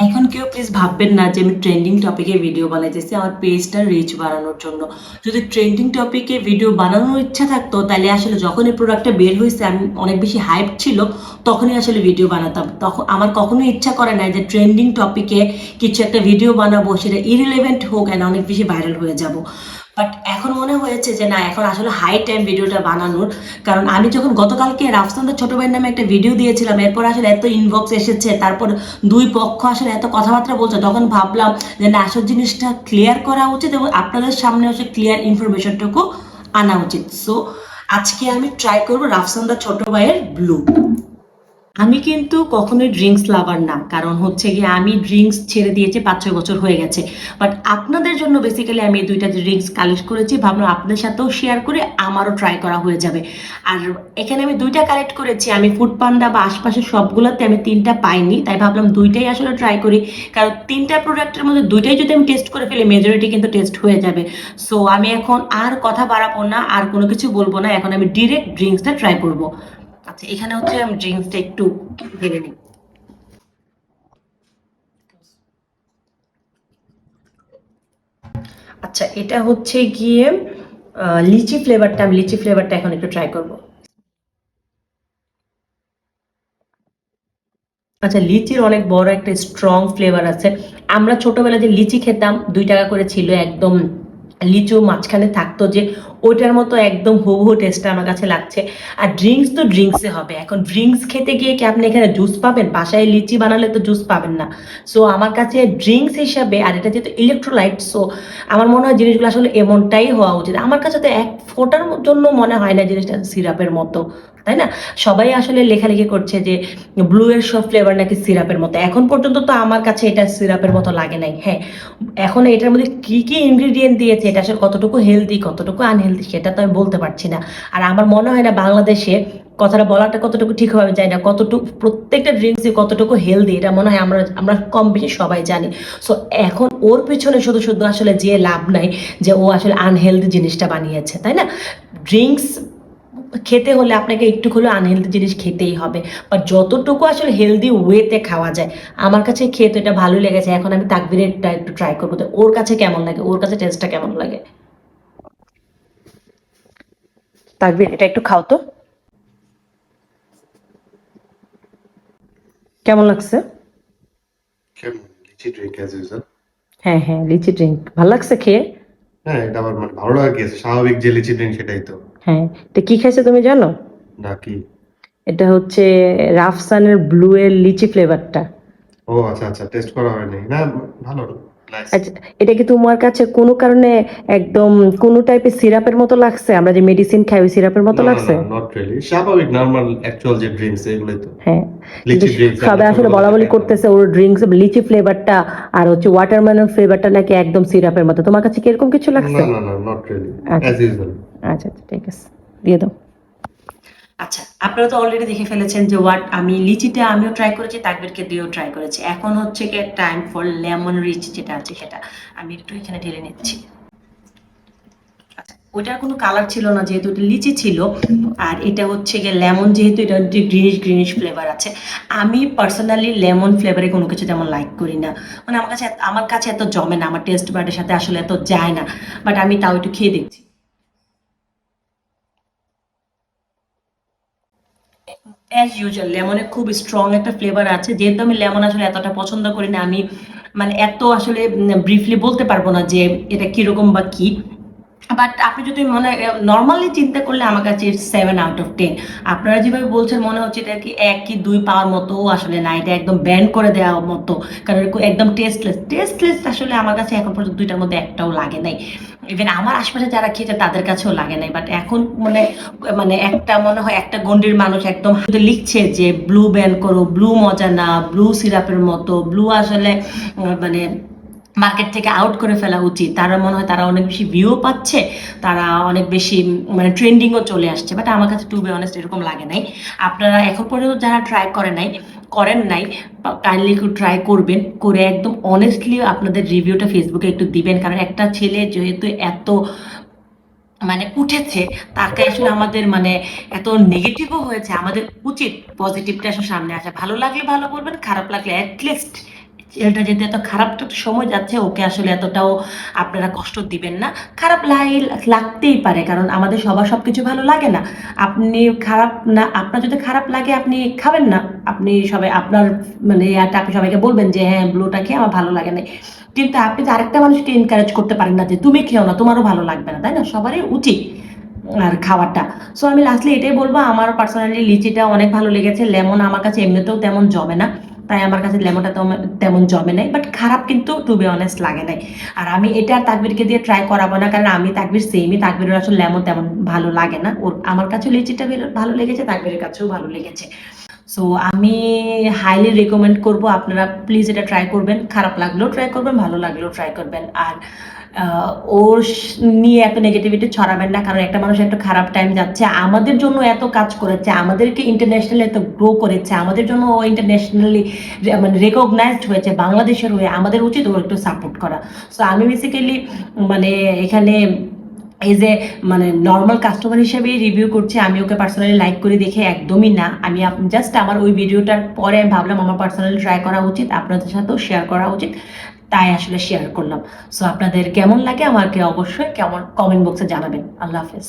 এখন কেউ প্লিজ ভাববেন না যে আমি ট্রেন্ডিং টপিকে ভিডিও বানাইতেছি আমার পেজটা রিচ বাড়ানোর জন্য। যদি ট্রেন্ডিং টপিকে ভিডিও বানানোর ইচ্ছা থাকতো তাহলে আসলে যখন এই প্রোডাক্টটা বের হয়েছে আমি অনেক বেশি হাইপ ছিল, তখনই আসলে ভিডিও বানাতাম। তখন আমার কখনোই ইচ্ছা করে না যে ট্রেন্ডিং টপিকে কিছু একটা ভিডিও বানাবো, সেটা ইরিলেভেন্ট হোক অ্যান্ড অনেক বেশি ভাইরাল হয়ে যাব। বাট এখন মনে হয়েছে যে না, এখন আসলে হাই টাইম ভিডিওটা বানানোর। কারণ আমি যখন গতকালকে রাফসানদের ছোট ভাইয়ের নামে একটা ভিডিও দিয়েছিলাম, এরপর আসলে এত ইনবক্স এসেছে, তারপর দুই পক্ষ আসলে এত কথাবার্তা বলছে, তখন ভাবলাম যে না, আসল জিনিসটা ক্লিয়ার করা উচিত এবং আপনাদের সামনে হচ্ছে ক্লিয়ার ইনফরমেশনটুকু আনা উচিত। সো আজকে আমি ট্রাই করবো রাফসানদার ছোট ভাইয়ের ব্লু। আমি কিন্তু কখনোই ড্রিঙ্কস লাভার না, কারণ হচ্ছে গিয়ে আমি ড্রিঙ্কস ছেড়ে দিয়েছি 5-6 বছর হয়ে গেছে। বাট আপনাদের জন্য বেসিক্যালি আমি এই দুইটা ড্রিঙ্কস কালেক্ট করেছি, ভাবলাম আপনাদের সাথেও শেয়ার করে আমারও ট্রাই করা হয়ে যাবে। আর এখানে আমি দুইটা কালেক্ট করেছি, আমি ফুড পান্ডা বা আশপাশের সবগুলোতে আমি তিনটা পাইনি, তাই ভাবলাম দুইটাই আসলে ট্রাই করি। কারণ তিনটা প্রোডাক্টের মধ্যে দুইটাই যদি আমি টেস্ট করে ফেলি মেজরিটি কিন্তু টেস্ট হয়ে যাবে। সো আমি এখন আর কথা বাড়াবো না, আর কোনো কিছু বলবো না, এখন আমি ডিরেক্ট ড্রিঙ্কসটা ট্রাই করবো। আচ্ছা, এখানে হচ্ছে আমি ড্রিঙ্কসটা একটু ঢেলে নিই। আচ্ছা, এটা হচ্ছে গিয়ে লিচি ফ্লেভারটা, আমি লিচি ফ্লেভারটা এখন একটু ট্রাই করব। আচ্ছা, লিচির অনেক বড় একটা স্ট্রং ফ্লেভার আছে। আমরা ছোটবেলায় যে লিচি খেতাম 2 টাকা করে ছিল, একদম লিচু মাঝখানে থাকতো, যে ওইটার মতো একদম হুবহু টেস্টটা আমার কাছে লাগছে। আর ড্রিঙ্কস তো ড্রিঙ্কসে হবে, এখন ড্রিঙ্কস খেতে গিয়ে কি আপনি এখানে জুস পাবেন? বাসায় লিচি বানালে তো জুস পাবেন না। সো আমার কাছে ড্রিঙ্কস হিসাবে, আর এটা যেহেতু ইলেকট্রোলাইট, সো আমার মনে হয় জিনিসগুলো আসলে এমনটাই হওয়া উচিত। আমার কাছে তো এক ফোঁটার জন্য মনে হয় না জিনিসটা সিরাপের মতো, তাই না? সবাই আসলে লেখালেখি করছে যে ব্লু এর সব ফ্লেভার নাকি সিরাপের মতো। এখন পর্যন্ত তো আমার কাছে এটা সিরাপের মতো লাগে নাই। হ্যাঁ, এখন এটার মধ্যে কি কি ইনগ্রিডিয়েন্ট দিয়েছে, এটা আসলে কতটুকু হেলদি কতটুকু আনহেলদি সেটা তো আমি বলতে পারছি না। আর আমার মনে হয় না বাংলাদেশে, কথাটা বলাটা কতটুকু ঠিক হবে যায় না, কতটুকু প্রত্যেকটা ড্রিঙ্কসই কতটুকু হেলদি এটা মনে হয় আমরা আমরা কম বেশি সবাই জানি। সো এখন ওর পিছনে শুধু শুধু আসলে যে লাভ নাই যে ও আসলে আনহেলদি জিনিসটা বানিয়েছে, তাই না? ড্রিঙ্কস খেতে হলে আপনাকে একটু হলেও আনহেলদি জিনিস খেতেই হবে, বা যতটুকু আসলে হেলদি ওয়েতে খাওয়া যায়। আমার কাছে খেয়ে তো এটা ভালোই লেগেছে, এখন আমি তাকবীরেরটা একটু ট্রাই করবো, তো ওর কাছে কেমন লাগে, ওর কাছে টেস্টটা কেমন লাগে। তাকবীর, এটা একটু খাও তো, কেমন লাগছে? কেমন? লিচি ড্রিঙ্ক অ্যাজ ইউজুয়াল। হ্যাঁ হ্যাঁ, লিচি ড্রিঙ্ক ভালো লাগছে খেয়ে? হ্যাঁ, এটা আমার মানে ভালো লাগা গিয়েছে। স্বাভাবিক যে লিচি ড্রিঙ্ক সেটাই তো। হ্যাঁ, এটা কি খাইছে তুমি জানো? নাকি? এটা হচ্ছে রাফসানের ব্লু এর লিচি ফ্লেভারটা। ও আচ্ছা, আচ্ছা, টেস্ট করা হয়নি। না, ভালো। নাইস। আচ্ছা, এটা কি তোমার কাছে কোনো কারণে একদম কোনো টাইপের সিরাপের মতো লাগছে? আমরা যে মেডিসিন খাই ওই সিরাপের মতো না, না, লাগছে? না, নট রিয়ালি। স্বাভাবিক নরমাল অ্যাকচুয়াল যে ড্রিঙ্কস এগুলোই তো। হ্যাঁ, কিন্তু লিচি ড্রিঙ্কস আমরা সবাই আসলে ছোটবেলাতে বলাবলি খাইতাম। করতেছে ওর ড্রিঙ্কস লিচি ফ্লেভারটা আর হচ্ছে ওয়াটারমেলন ফ্লেভারটা নাকি একদম সিরাপের মতো। তোমার কাছে কি এরকম কিছু লাগছে? না, না, না, নট রিয়ালি। আচ্ছা অ্যাজ ইউজুয়াল। আচ্ছা আচ্ছা, ঠিক আছে, দিয়ে দাও। আচ্ছা, আপনারা তো অলরেডি দেখে ফেলেছেন যে আমি লিচিটা আমিও ট্রাই করেছি, তাকবীরকে দিয়েও ট্রাই করেছি। এখন হচ্ছে গিয়ে টাইম ফর লেমন রিচ যেটা আছে সেটা আমি একটু এখানে ঢেলে নিচ্ছি। আচ্ছা, ওটার কোনো কালার ছিল না যেহেতু এটা লিচি ছিল, আর এটা হচ্ছে গিয়ে লেমন, যেহেতু এটা যে গ্রিনিশ গ্রিনিশ ফ্লেভার আছে। আমি পার্সোনালি লেমন ফ্লেভারে কোনো কিছু তেমন লাইক করি না, মানে আমার কাছে এত জমে না, আমার টেস্ট বাডের সাথে আসলে এত যায় না। বাট আমি তাও একটু খেয়ে দেখছি। অ্যাজ ইউজুয়াল লেমনের খুব স্ট্রং একটা ফ্লেভার আছে, যেহেতু আমি লেমন আসলে এতটা পছন্দ করি না, আমি মানে এত আসলে ব্রিফলি বলতে পারবো না যে এটা কিরকম বা কি। বাট আপনি যদি মনে নর্মালি চিন্তা করলে আমার কাছে 7/10। আপনারা যেভাবে বলছেন মনে হচ্ছে এটা কি 1 কি 2 পাওয়ার মতো, আসলে না, এটা একদম ব্যান করে দেওয়ার মতো। কারণ এটা একদম টেস্টলেস টেস্টলেস, আসলে আমার কাছে এখন পর্যন্ত দুইটার মধ্যে একটাও লাগে নাই। ইভেন আমার আশপাশে যারা খেয়েছে তাদের কাছেও লাগে নাই। বাট এখন মানে মানে একটা মনে হয় একটা গন্ডির মানুষ একদম লিখছে যে ব্লু ব্যান করো, ব্লু মজা না, ব্লু সিরাপের মতো, ব্লু আসলে মানে মার্কেট থেকে আউট করে ফেলা উচিত। তারা মনে হয় তারা অনেক বেশি ভিউ পাচ্ছে, তারা অনেক বেশি মানে ট্রেন্ডিংও চলে আসছে। বাট আমার কাছে টু বি অনেস্ট এরকম লাগে নাই। আপনারা এখন পর্যন্ত যারা ট্রাই করেন নাই কাইন্ডলি একটু ট্রাই করবেন, করে একদম অনেস্টলি আপনাদের রিভিউটা ফেসবুকে একটু দিবেন। কারণ একটা ছেলে যেহেতু এত মানে উঠেছে, তাকে আসলে আমাদের মানে এত নেগেটিভও হয়েছে, আমাদের উচিত পজিটিভটা আসলে সামনে আসা। ভালো লাগলে ভালো বলবেন, খারাপ লাগলে অ্যাটলিস্ট ছেলেটা যেহেতু এত খারাপ একটা সময় যাচ্ছে, ওকে আসলে এতটাও আপনারা কষ্ট দিবেন না। খারাপ লাগতেই পারে, কারণ আমাদের সবার সবকিছু ভালো লাগে না। আপনি খারাপ না, আপনার যদি খারাপ লাগে আপনি খাবেন না, আপনি সবাই আপনার মানে আপনি সবাইকে বলবেন যে হ্যাঁ ব্লুটা খেয়ে আমার ভালো লাগে না, কিন্তু আপনি তো আরেকটা মানুষকে এনকারেজ করতে পারেন না যে তুমি খেও না, তোমারও ভালো লাগবে না, তাই না? সবারই উচিত আর খাওয়াটা। সো আমি লাস্টলি এটাই বলবো, আমার পার্সোনালি লিচিটা অনেক ভালো লেগেছে। লেমন আমার কাছে এমনিতেও তেমন জমে না, তাই আমার কাছে লেমনটা তেমন জমে নাই, বাট খারাপ কিন্তু টু বি অনেস্ট লাগে নাই। আর আমি এটা আর তাকবিরকে দিয়ে ট্রাই করাবো না, কারণ আমি তাকবির সেমই, তাকবিরের আসলে লেমন তেমন ভালো লাগে না। ওর আমার কাছেও লিচিটা ভালো লেগেছে, তাকবিরের কাছেও ভালো লেগেছে। সো আমি হাইলি রেকমেন্ড করব, আপনারা প্লিজ এটা ট্রাই করবেন। খারাপ লাগলেও ট্রাই করবেন, ভালো লাগলেও ট্রাই করবেন। আর ওর নিয়ে এত নেগেটিভিটি ছড়াবেন না, কারণ একটা মানুষ একটা খারাপ টাইম যাচ্ছে, আমাদের জন্য এত কাজ করেছে, আমাদেরকে ইন্টারন্যাশনালি এত গ্রো করেছে, আমাদের জন্য ও ইন্টারন্যাশনালি মানে রেকগনাইজড হয়েছে বাংলাদেশের হয়ে, আমাদের উচিত ওর একটু সাপোর্ট করা। সো আমি বেসিক্যালি মানে এখানে এজ এ মানে নর্মাল কাস্টমার হিসেবেই রিভিউ করছি, আমি ওকে পার্সোনালি লাইক করে দেখে একদমই না। আমি জাস্ট আমার ওই ভিডিওটার পরে আমি ভাবলাম আমার পার্সোনালি ট্রাই করা উচিত, আপনাদের সাথেও শেয়ার করা উচিত, তাই আসলে শেয়ার করলাম। সো আপনাদের কেমন লাগে আমাকে অবশ্যই কমেন্ট বক্সে জানাবেন। আল্লাহ হাফেজ।